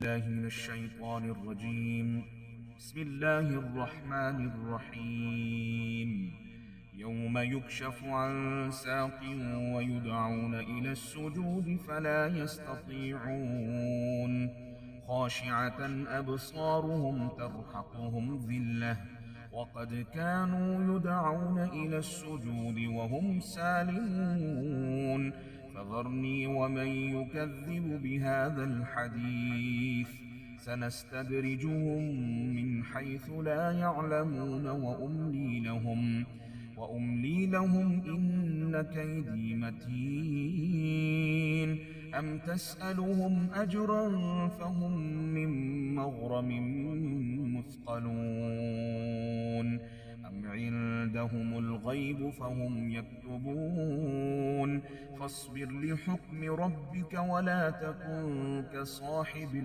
الله من الشيطان الرجيم. بسم الله الرحمن الرحيم. يوم يكشف عن ساق ويدعون إلى السجود فلا يستطيعون، خاشعة أبصارهم ترهقهم ذلة وقد كانوا يدعون إلى السجود وهم سالمون. فذرني ومن يكذب بهذا الحديث سنستدرجهم من حيث لا يعلمون وأملي لهم إن كيدي متين. أم تسألهم أجرا فهم من مغرم مثقلون، أم عندهم الغيب فهم يكتبون. فاصبر لحكم ربك ولا تكن كصاحب